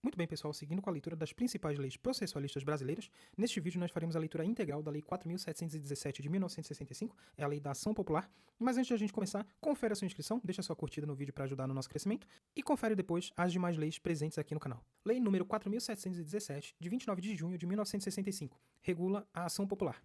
Muito bem, pessoal, seguindo com a leitura das principais leis processualistas brasileiras, neste vídeo nós faremos a leitura integral da Lei 4.717 de 1965, é a Lei da Ação Popular. Mas antes de a gente começar, confere a sua inscrição, deixa sua curtida no vídeo para ajudar no nosso crescimento e confere depois as demais leis presentes aqui no canal. Lei número 4.717, de 29 de junho de 1965, regula a ação popular.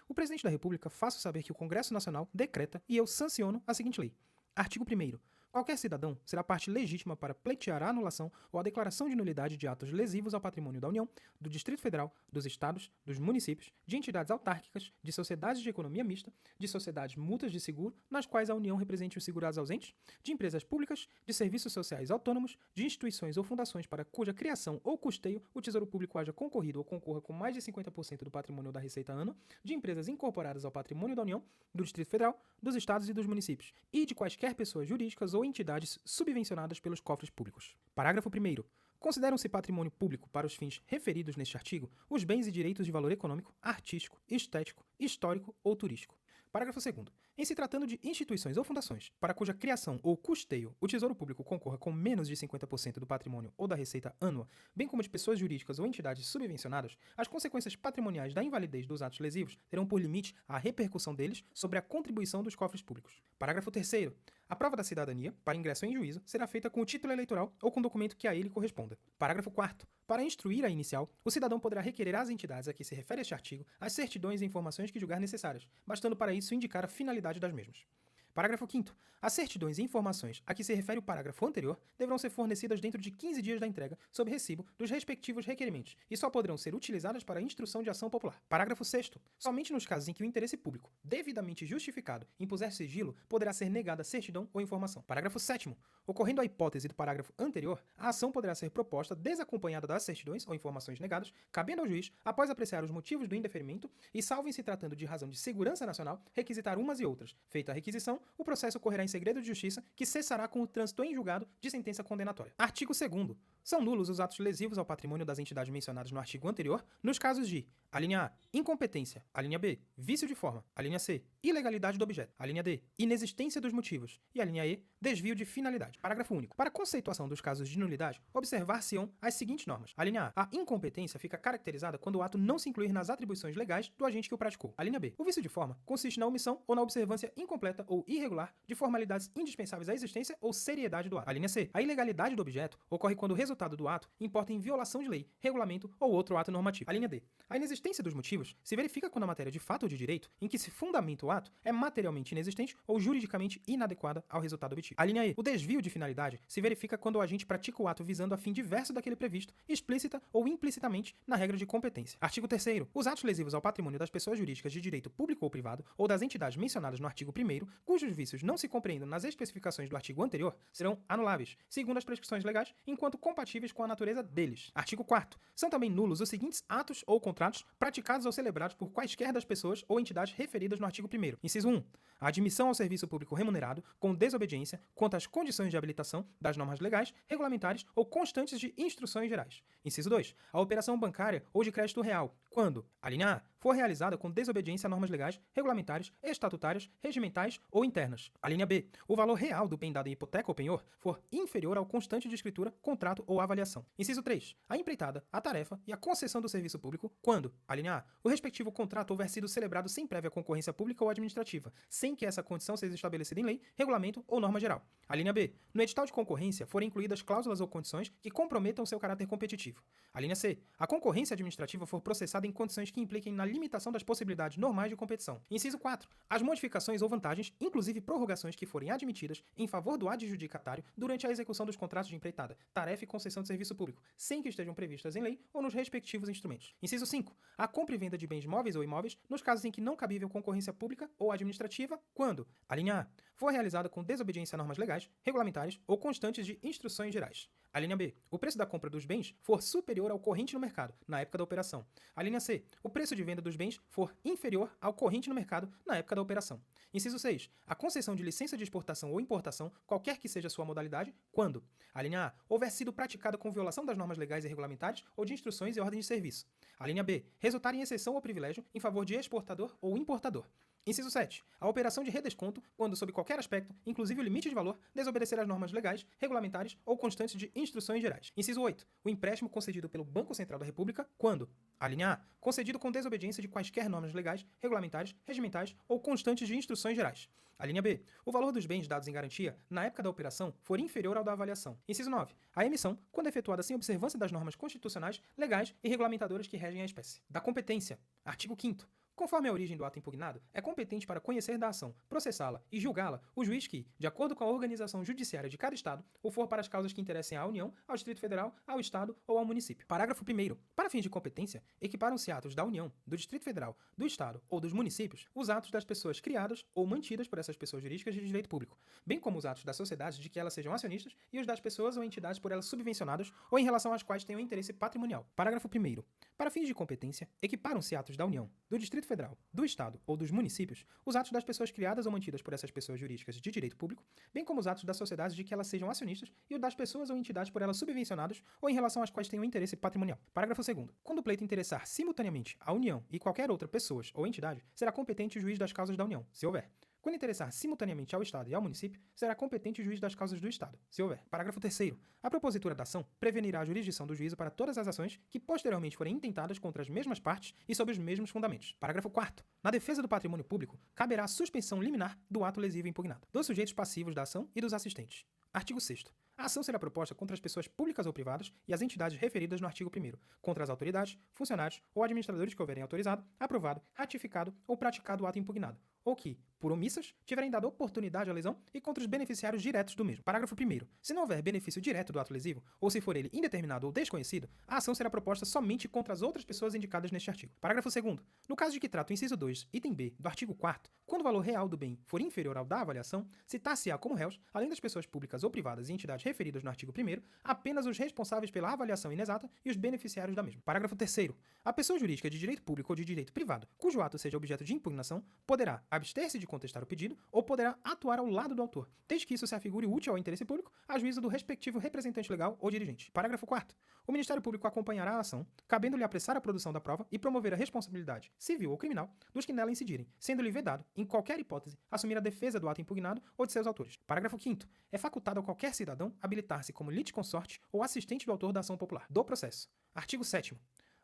O Presidente da República faço saber que o Congresso Nacional decreta e eu sanciono a seguinte lei. Artigo 1º. Qualquer cidadão será parte legítima para pleitear a anulação ou a declaração de nulidade de atos lesivos ao patrimônio da União, do Distrito Federal, dos Estados, dos municípios, de entidades autárquicas, de sociedades de economia mista, de sociedades mútuas de seguro, nas quais a União represente os segurados ausentes, de empresas públicas, de serviços sociais autônomos, de instituições ou fundações para cuja criação ou custeio o Tesouro Público haja concorrido ou concorra com mais de 50% do patrimônio ou da receita ano, de empresas incorporadas ao patrimônio da União, do Distrito Federal, dos Estados e dos municípios, e de quaisquer pessoas jurídicas ou entidades subvencionadas pelos cofres públicos. Parágrafo 1º. Consideram-se patrimônio público para os fins referidos neste artigo os bens e direitos de valor econômico, artístico, estético, histórico ou turístico. Parágrafo 2º. Em se tratando de instituições ou fundações para cuja criação ou custeio o Tesouro Público concorra com menos de 50% do patrimônio ou da receita ânua, bem como de pessoas jurídicas ou entidades subvencionadas, as consequências patrimoniais da invalidez dos atos lesivos terão por limite a repercussão deles sobre a contribuição dos cofres públicos. Parágrafo 3º. A prova da cidadania, para ingresso em juízo, será feita com o título eleitoral ou com documento que a ele corresponda. Parágrafo 4º. Para instruir a inicial, o cidadão poderá requerer às entidades a que se refere este artigo as certidões e informações que julgar necessárias, bastando para isso indicar a finalidade das mesmas. Parágrafo 5º. As certidões e informações a que se refere o parágrafo anterior deverão ser fornecidas dentro de 15 dias da entrega, sob recibo dos respectivos requerimentos, e só poderão ser utilizadas para a instrução de ação popular. Parágrafo 6º. Somente nos casos em que o interesse público, devidamente justificado, impuser sigilo, poderá ser negada a certidão ou informação. Parágrafo 7º. Ocorrendo a hipótese do parágrafo anterior, a ação poderá ser proposta desacompanhada das certidões ou informações negadas, cabendo ao juiz, após apreciar os motivos do indeferimento e, salvo em se tratando de razão de segurança nacional, requisitar umas e outras. Feita a requisição, o processo ocorrerá em segredo de justiça, que cessará com o trânsito em julgado de sentença condenatória. Artigo 2º. São nulos os atos lesivos ao patrimônio das entidades mencionadas no artigo anterior, nos casos de: a linha A, incompetência; a linha B, vício de forma; a linha C, ilegalidade do objeto; a linha D, inexistência dos motivos; e a linha E, desvio de finalidade. Parágrafo único. Para conceituação dos casos de nulidade, observar-se-ão as seguintes normas. A linha A incompetência fica caracterizada quando o ato não se incluir nas atribuições legais do agente que o praticou. A linha B, o vício de forma consiste na omissão ou na observância incompleta ou irregular de formalidades indispensáveis à existência ou seriedade do ato. A linha C, a ilegalidade do objeto ocorre quando o resultado do ato importa em violação de lei, regulamento ou outro ato normativo. A linha D, a inexistência dos motivos se verifica quando a matéria de fato ou de direito em que se fundamenta o ato é materialmente inexistente ou juridicamente inadequada ao resultado obtido. A linha E, o desvio de finalidade se verifica quando o agente pratica o ato visando a fim diverso daquele previsto, explícita ou implicitamente na regra de competência. Artigo 3º. Os atos lesivos ao patrimônio das pessoas jurídicas de direito público ou privado ou das entidades mencionadas no artigo 1º, cujos vícios não se compreendam nas especificações do artigo anterior, serão anuláveis, segundo as prescrições legais, enquanto compatíveis com a natureza deles. Artigo 4º. São também nulos os seguintes atos ou contratos praticados ou celebrados por quaisquer das pessoas ou entidades referidas no artigo 1º. Inciso 1. A admissão ao serviço público remunerado com desobediência quanto às condições de habilitação das normas legais, regulamentares ou constantes de instruções gerais. Inciso 2. A operação bancária ou de crédito real, quando: a linha A, for realizada com desobediência a normas legais, regulamentares, estatutárias, regimentais ou internas. A linha B, o valor real do bem dado em hipoteca ou penhor for inferior ao constante de escritura, contrato ou avaliação. Inciso 3. A empreitada, a tarefa e a concessão do serviço público, quando: a linha A, o respectivo contrato houver sido celebrado sem prévia concorrência pública ou administrativa, sem que essa condição seja estabelecida em lei, regulamento ou norma geral. A linha B, no edital de concorrência forem incluídas cláusulas ou condições que comprometam seu caráter competitivo. A linha C, a concorrência administrativa for processada em condições que impliquem na limitação das possibilidades normais de competição. Inciso 4. As modificações ou vantagens, inclusive prorrogações que forem admitidas em favor do adjudicatário durante a execução dos contratos de empreitada, tarefa e concessão de serviço público, sem que estejam previstas em lei ou nos respectivos instrumentos. Inciso 5. A compra e venda de bens móveis ou imóveis nos casos em que não cabível concorrência pública ou administrativa, quando: a linha A, for realizada com desobediência a normas legais, regulamentares ou constantes de instruções gerais. A linha B, o preço da compra dos bens for superior ao corrente no mercado, na época da operação. A linha C, o preço de venda dos bens for inferior ao corrente no mercado, na época da operação. Inciso 6. A concessão de licença de exportação ou importação, qualquer que seja sua modalidade, quando: a linha A, houver sido praticada com violação das normas legais e regulamentares ou de instruções e ordens de serviço. A linha B, resultar em exceção ou privilégio em favor de exportador ou importador. Inciso 7. A operação de redesconto, quando, sob qualquer aspecto, inclusive o limite de valor, desobedecer às normas legais, regulamentares ou constantes de instruções gerais. Inciso 8. O empréstimo concedido pelo Banco Central da República, quando: a linha A. Concedido com desobediência de quaisquer normas legais, regulamentares, regimentais ou constantes de instruções gerais. A linha B. O valor dos bens dados em garantia, na época da operação, for inferior ao da avaliação. Inciso 9. A emissão, quando efetuada sem observância das normas constitucionais, legais e regulamentadoras que regem a espécie. Da competência. Artigo 5º. Conforme a origem do ato impugnado, é competente para conhecer da ação, processá-la e julgá-la o juiz que, de acordo com a organização judiciária de cada Estado, ou for para as causas que interessem à União, ao Distrito Federal, ao Estado ou ao município. Parágrafo 1º. Para fins de competência, equiparam-se atos da União, do Distrito Federal, do Estado ou dos municípios os atos das pessoas criadas ou mantidas por essas pessoas jurídicas de direito público, bem como os atos das sociedades de que elas sejam acionistas e os das pessoas ou entidades por elas subvencionadas ou em relação às quais tenham interesse patrimonial. Parágrafo 1º. Para fins de competência, equiparam-se atos da União, do Distrito Federal, do Estado ou dos municípios, os atos das pessoas criadas ou mantidas por essas pessoas jurídicas de direito público, bem como os atos das sociedades de que elas sejam acionistas e os das pessoas ou entidades por elas subvencionadas ou em relação às quais tenham interesse patrimonial. Parágrafo 2º. Quando o pleito interessar simultaneamente a União e qualquer outra pessoa ou entidade, será competente o juiz das causas da União, se houver. Quando interessar simultaneamente ao Estado e ao município, será competente o juiz das causas do Estado, se houver. Parágrafo 3º. A propositura da ação prevenirá a jurisdição do juízo para todas as ações que posteriormente forem intentadas contra as mesmas partes e sob os mesmos fundamentos. Parágrafo 4º. Na defesa do patrimônio público, caberá a suspensão liminar do ato lesivo impugnado, dos sujeitos passivos da ação e dos assistentes. Artigo 6º. A ação será proposta contra as pessoas públicas ou privadas e as entidades referidas no artigo 1º, contra as autoridades, funcionários ou administradores que houverem autorizado, aprovado, ratificado ou praticado o ato impugnado, ou que, por omissas, tiverem dado oportunidade à lesão e contra os beneficiários diretos do mesmo. Parágrafo 1º. Se não houver benefício direto do ato lesivo, ou se for ele indeterminado ou desconhecido, a ação será proposta somente contra as outras pessoas indicadas neste artigo. Parágrafo 2º. No caso de que trata o inciso 2, item B, do artigo 4º, quando o valor real do bem for inferior ao da avaliação, citar-se-á como réus, além das pessoas públicas ou privadas e entidades referidas no artigo 1º, apenas os responsáveis pela avaliação inexata e os beneficiários da mesma. Parágrafo 3º. A pessoa jurídica de direito público ou de direito privado, cujo ato seja objeto de impugnação, poderá abster-se de contestar o pedido ou poderá atuar ao lado do autor, desde que isso se afigure útil ao interesse público, a juízo do respectivo representante legal ou dirigente. Parágrafo 4º. O Ministério Público acompanhará a ação, cabendo-lhe apressar a produção da prova e promover a responsabilidade, civil ou criminal, dos que nela incidirem, sendo-lhe vedado, em qualquer hipótese, assumir a defesa do ato impugnado ou de seus autores. Parágrafo 5º. É facultado a qualquer cidadão habilitar-se como litisconsorte ou assistente do autor da ação popular. Do processo. Artigo 7º.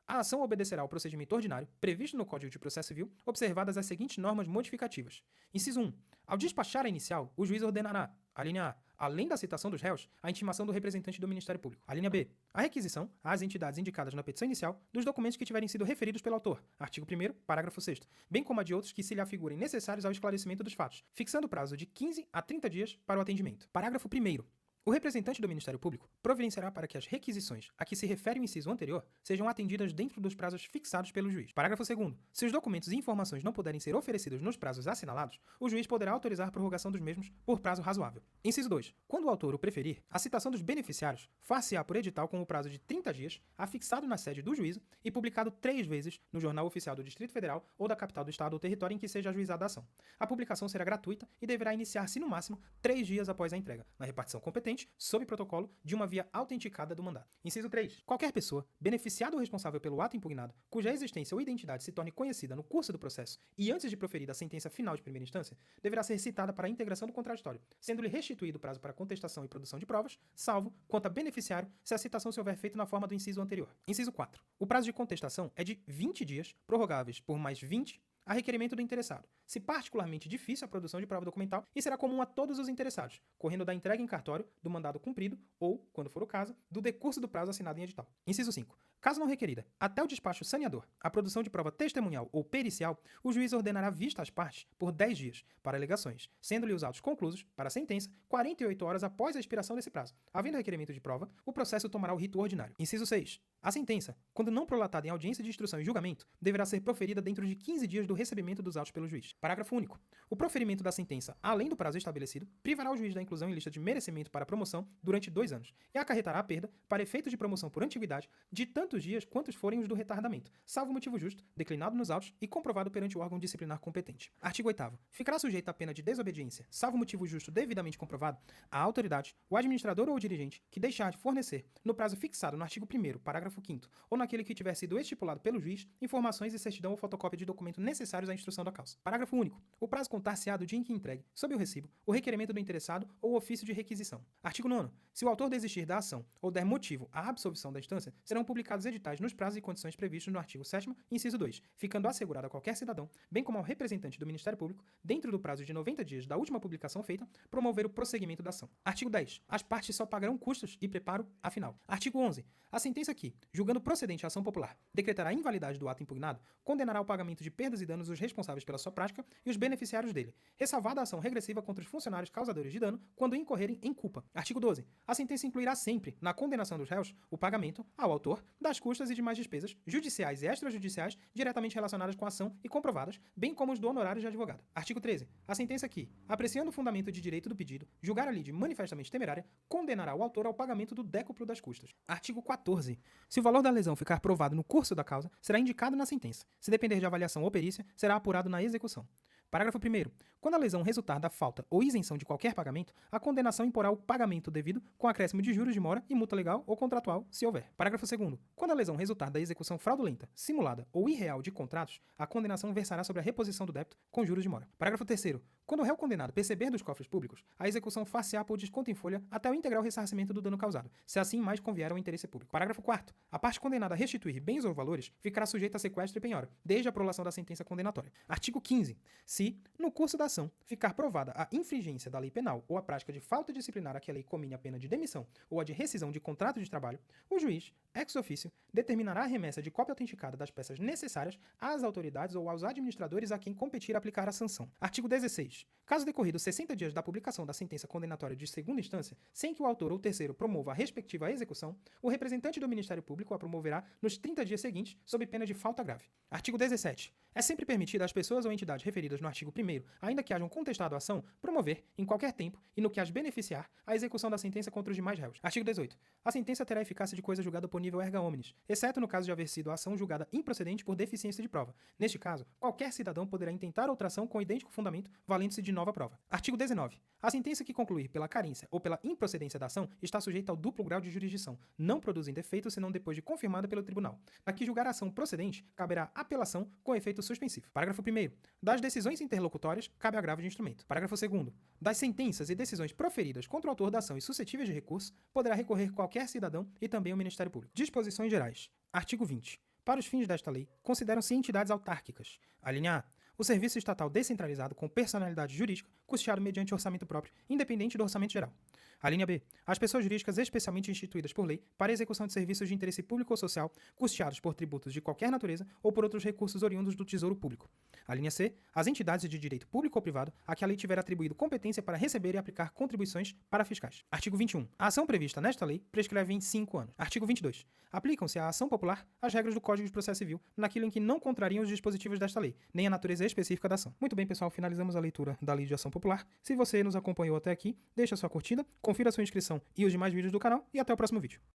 A ação obedecerá ao procedimento ordinário, previsto no Código de Processo Civil, observadas as seguintes normas modificativas. Inciso 1. Ao despachar a inicial, o juiz ordenará, a linha A, além da citação dos réus, a intimação do representante do Ministério Público. A linha B. A requisição, às entidades indicadas na petição inicial, dos documentos que tiverem sido referidos pelo autor. Artigo 1º, parágrafo 6º, bem como a de outros que se lhe afigurem necessários ao esclarecimento dos fatos, fixando o prazo de 15 a 30 dias para o atendimento. Parágrafo 1º. O representante do Ministério Público providenciará para que as requisições a que se refere o inciso anterior sejam atendidas dentro dos prazos fixados pelo juiz. Parágrafo 2º. Se os documentos e informações não puderem ser oferecidos nos prazos assinalados, o juiz poderá autorizar a prorrogação dos mesmos por prazo razoável. Inciso 2. Quando o autor o preferir, a citação dos beneficiários far-se-á por edital com o prazo de 30 dias, afixado na sede do juízo e publicado 3 vezes no Jornal Oficial do Distrito Federal ou da capital do Estado ou território em que seja ajuizada a ação. A publicação será gratuita e deverá iniciar-se no máximo 3 dias após a entrega, na repartição competente, sob protocolo de uma via autenticada do mandato. Inciso 3. Qualquer pessoa, beneficiado ou responsável pelo ato impugnado, cuja existência ou identidade se torne conhecida no curso do processo e antes de proferida a sentença final de primeira instância, deverá ser citada para a integração do contraditório, sendo-lhe restituído o prazo para contestação e produção de provas, salvo, quanto a beneficiário, se a citação se houver feito na forma do inciso anterior. Inciso 4. O prazo de contestação é de 20 dias, prorrogáveis por mais 20 a requerimento do interessado, se particularmente difícil a produção de prova documental, e será comum a todos os interessados, correndo da entrega em cartório, do mandado cumprido ou, quando for o caso, do decurso do prazo assinado em edital. Inciso 5. Caso não requerida, até o despacho saneador, a produção de prova testemunhal ou pericial, o juiz ordenará vista às partes por 10 dias para alegações, sendo-lhe os autos conclusos, para a sentença, 48 horas após a expiração desse prazo. Havendo requerimento de prova, o processo tomará o rito ordinário. Inciso 6. A sentença, quando não prolatada em audiência de instrução e julgamento, deverá ser proferida dentro de 15 dias do recebimento dos autos pelo juiz. Parágrafo único. O proferimento da sentença, além do prazo estabelecido, privará o juiz da inclusão em lista de merecimento para promoção durante 2 anos e acarretará a perda, para efeitos de promoção por antiguidade, de tantos dias quantos forem os do retardamento, salvo motivo justo, declinado nos autos e comprovado perante o órgão disciplinar competente. Artigo 8º. Ficará sujeita à pena de desobediência, salvo motivo justo devidamente comprovado, a autoridade, o administrador ou o dirigente que deixar de fornecer, no prazo fixado no artigo 1º, parágrafo parágrafo 5º, ou naquele que tiver sido estipulado pelo juiz, informações e certidão ou fotocópia de documento necessários à instrução da causa. Parágrafo único. O prazo contar-se-á do dia em que entregue, sob o recibo, o requerimento do interessado ou o ofício de requisição. Artigo 9º. Se o autor desistir da ação ou der motivo à absolvição da instância, serão publicados editais nos prazos e condições previstos no artigo 7º, inciso 2, ficando assegurado a qualquer cidadão, bem como ao representante do Ministério Público, dentro do prazo de 90 dias da última publicação feita, promover o prosseguimento da ação. Artigo 10. As partes só pagarão custos e preparo afinal. Artigo 11. A sentença que, julgando procedente a ação popular, decretará a invalidade do ato impugnado, condenará ao pagamento de perdas e danos os responsáveis pela sua prática e os beneficiários dele, ressalvada a ação regressiva contra os funcionários causadores de dano quando incorrerem em culpa. Artigo 12. A sentença incluirá sempre, na condenação dos réus, o pagamento, ao autor, das custas e demais despesas, judiciais e extrajudiciais, diretamente relacionadas com a ação e comprovadas, bem como os do honorário de advogado. Artigo 13. A sentença que, apreciando o fundamento de direito do pedido, julgar a lide manifestamente temerária, condenará o autor ao pagamento do décuplo das custas. Artigo 14. Se o valor da lesão ficar provado no curso da causa, será indicado na sentença. Se depender de avaliação ou perícia, será apurado na execução. Parágrafo 1º. Quando a lesão resultar da falta ou isenção de qualquer pagamento, a condenação imporá o pagamento devido com acréscimo de juros de mora e multa legal ou contratual, se houver. Parágrafo 2º. Quando a lesão resultar da execução fraudulenta, simulada ou irreal de contratos, a condenação versará sobre a reposição do débito com juros de mora. Parágrafo 3º. Quando o réu condenado perceber dos cofres públicos, a execução far-se-á por desconto em folha até o integral ressarcimento do dano causado, se assim mais convier ao interesse público. Parágrafo 4º. A parte condenada a restituir bens ou valores ficará sujeita a sequestro e penhora, desde a prolação da sentença condenatória. Artigo 15. Se, no curso da ação, ficar provada a infringência da lei penal ou a prática de falta disciplinar a que a lei comine a pena de demissão ou a de rescisão de contrato de trabalho, o juiz, ex officio, determinará a remessa de cópia autenticada das peças necessárias às autoridades ou aos administradores a quem competir aplicar a sanção. Artigo 16. Caso decorridos 60 dias da publicação da sentença condenatória de segunda instância, sem que o autor ou terceiro promova a respectiva execução, o representante do Ministério Público a promoverá nos 30 dias seguintes, sob pena de falta grave. Artigo 17. É sempre permitido às pessoas ou entidades referidas no artigo 1º, ainda que hajam contestado a ação, promover, em qualquer tempo, e no que as beneficiar, a execução da sentença contra os demais réus. Artigo 18. A sentença terá eficácia de coisa julgada por nível erga omnes, exceto no caso de haver sido a ação julgada improcedente por deficiência de prova. Neste caso, qualquer cidadão poderá intentar outra ação com idêntico fundamento, valendo-se de nova prova. Artigo 19. A sentença que concluir pela carência ou pela improcedência da ação está sujeita ao duplo grau de jurisdição, não produzindo efeito senão depois de confirmada pelo tribunal. Na que julgar a ação procedente, caberá apelação com efeito suspensivo. Parágrafo 1º. Das decisões interlocutórias, cabe agravo de instrumento. Parágrafo 2º. Das sentenças e decisões proferidas contra o autor da ação e suscetíveis de recurso, poderá recorrer qualquer cidadão e também o Ministério Público. Disposições gerais. Artigo 20. Para os fins desta lei, consideram-se entidades autárquicas. Alínea A. O serviço estatal descentralizado com personalidade jurídica, custeado mediante orçamento próprio, independente do orçamento geral. A linha B. As pessoas jurídicas especialmente instituídas por lei para execução de serviços de interesse público ou social, custeados por tributos de qualquer natureza ou por outros recursos oriundos do Tesouro Público. A linha C. As entidades de direito público ou privado a que a lei tiver atribuído competência para receber e aplicar contribuições para fiscais. Artigo 21. A ação prevista nesta lei prescreve em 5 anos. Artigo 22. Aplicam-se à ação popular as regras do Código de Processo Civil, naquilo em que não contrariam os dispositivos desta lei, nem a natureza específica da ação. Muito bem, pessoal, finalizamos a leitura da Lei de Ação Popular. Se você nos acompanhou até aqui, deixa sua curtida, confira sua inscrição e os demais vídeos do canal e até o próximo vídeo.